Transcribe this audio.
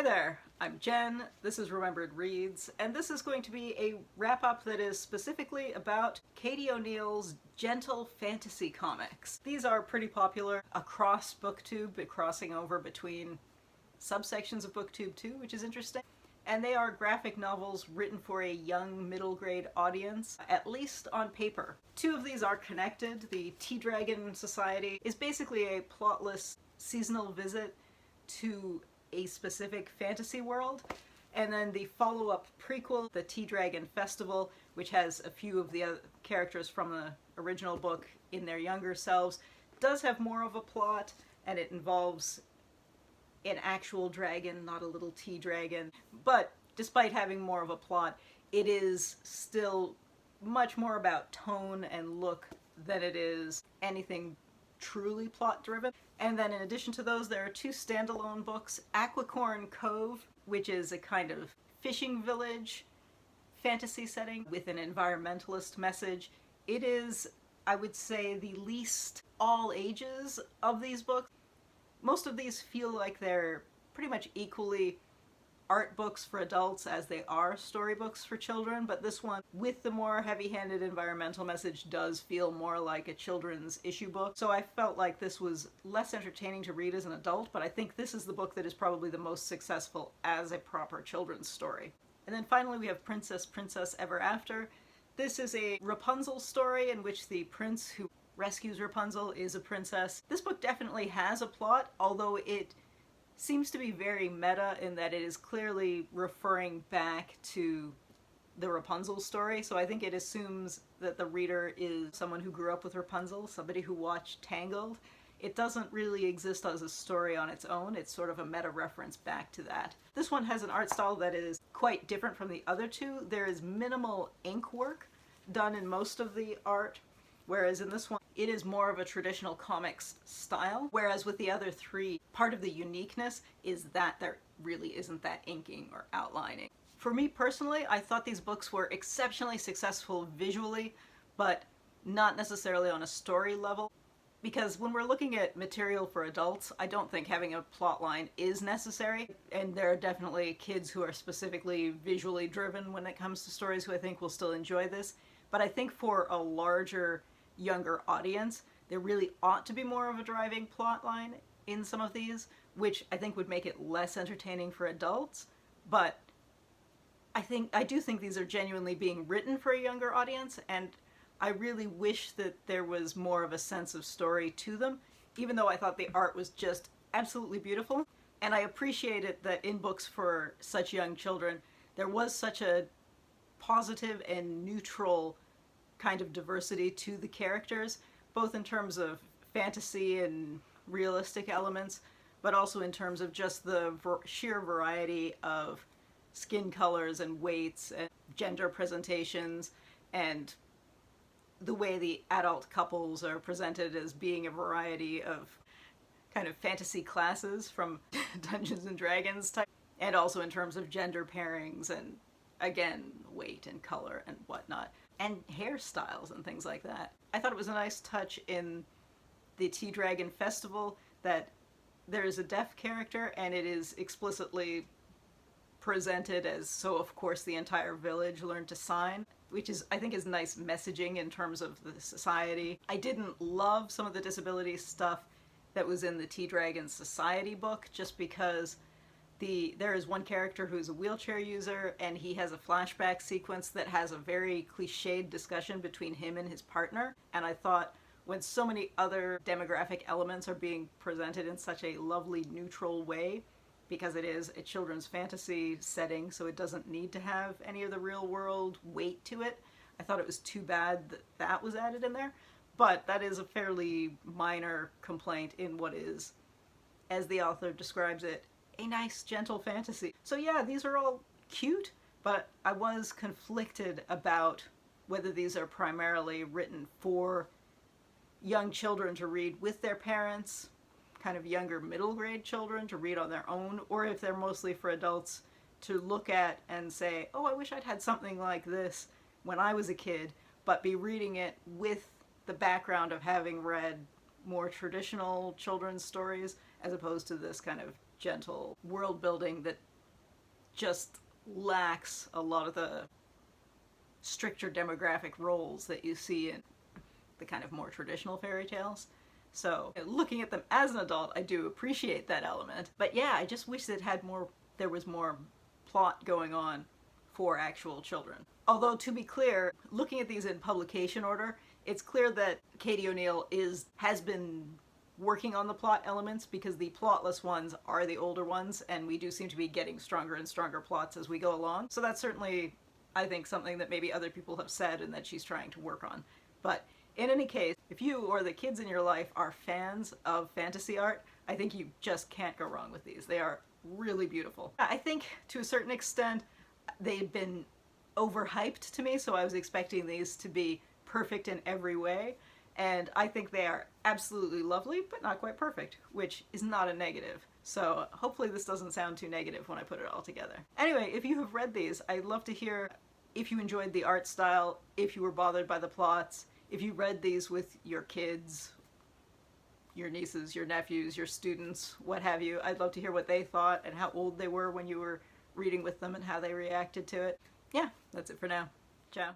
there, I'm Jen, this is Remembered Reads, and this is going to be a wrap-up that is specifically about Katie O'Neill's gentle fantasy comics. These are pretty popular across BookTube, crossing over between subsections of BookTube too, which is interesting. And they are graphic novels written for a young middle grade audience, at least on paper. Two of these are connected. The Tea Dragon Society is basically a plotless seasonal visit to a specific fantasy world, and then the follow-up prequel, the Tea Dragon Festival, which has a few of the other characters from the original book in their younger selves, does have more of a plot, and it involves an actual dragon, not a little tea dragon. But despite having more of a plot, it is still much more about tone and look than it is anything truly plot-driven. And then in addition to those, there are two standalone books, Aquicorn Cove, which is a kind of fishing village fantasy setting with an environmentalist message. It is, I would say, the least all ages of these books. Most of these feel like they're pretty much equally art books for adults as they are storybooks for children, but this one, with the more heavy-handed environmental message, does feel more like a children's issue book. So I felt like this was less entertaining to read as an adult, but I think this is the book that is probably the most successful as a proper children's story. And then finally we have Princess Ever After. This is a Rapunzel story in which the prince who rescues Rapunzel is a princess. This book definitely has a plot, although it seems to be very meta in that it is clearly referring back to the Rapunzel story, so I think it assumes that the reader is someone who grew up with Rapunzel, somebody who watched Tangled. It doesn't really exist as a story on its own, it's sort of a meta reference back to that. This one has an art style that is quite different from the other two. There is minimal ink work done in most of the art, whereas in this one, it is more of a traditional comics style, whereas with the other three, part of the uniqueness is that there really isn't that inking or outlining. For me personally, I thought these books were exceptionally successful visually, but not necessarily on a story level, because when we're looking at material for adults, I don't think having a plot line is necessary, and there are definitely kids who are specifically visually driven when it comes to stories who I think will still enjoy this, but I think for a larger younger audience, there really ought to be more of a driving plot line in some of these, which I think would make it less entertaining for adults, but I do think these are genuinely being written for a younger audience, and I really wish that there was more of a sense of story to them, even though I thought the art was just absolutely beautiful. And I appreciate it that in books for such young children, there was such a positive and neutral kind of diversity to the characters, both in terms of fantasy and realistic elements, but also in terms of just the sheer variety of skin colors and weights and gender presentations, and the way the adult couples are presented as being a variety of kind of fantasy classes from Dungeons and Dragons type, and also in terms of gender pairings and, again, weight and color and whatnot, and hairstyles and things like that. I thought it was a nice touch in the Tea Dragon Festival that there is a deaf character and it is explicitly presented as, so of course the entire village learned to sign, which is, I think, is nice messaging in terms of the society. I didn't love some of the disability stuff that was in the Tea Dragon Society book, just because there is one character who's a wheelchair user, and he has a flashback sequence that has a very cliched discussion between him and his partner, and I thought, when so many other demographic elements are being presented in such a lovely neutral way, because it is a children's fantasy setting, so it doesn't need to have any of the real world weight to it, I thought it was too bad that that was added in there. But that is a fairly minor complaint in what is, as the author describes it, a nice, gentle fantasy. So yeah, these are all cute, but I was conflicted about whether these are primarily written for young children to read with their parents, kind of younger middle grade children to read on their own, or if they're mostly for adults to look at and say, oh, I wish I'd had something like this when I was a kid, but be reading it with the background of having read more traditional children's stories, as opposed to this kind of gentle world building that just lacks a lot of the stricter demographic roles that you see in the kind of more traditional fairy tales. So looking at them as an adult, I do appreciate that element. But yeah, I just wish there was more plot going on for actual children. Although, to be clear, looking at these in publication order, it's clear that Katie O'Neill has been working on the plot elements, because the plotless ones are the older ones, and we do seem to be getting stronger and stronger plots as we go along. So that's certainly, I think, something that maybe other people have said and that she's trying to work on. But in any case, if you or the kids in your life are fans of fantasy art, I think you just can't go wrong with these. They are really beautiful. I think, to a certain extent, they've been overhyped to me, so I was expecting these to be perfect in every way. And I think they are absolutely lovely, but not quite perfect, which is not a negative. So hopefully this doesn't sound too negative when I put it all together. Anyway, if you have read these, I'd love to hear if you enjoyed the art style, if you were bothered by the plots, if you read these with your kids, your nieces, your nephews, your students, what have you. I'd love to hear what they thought and how old they were when you were reading with them and how they reacted to it. Yeah, that's it for now. Ciao.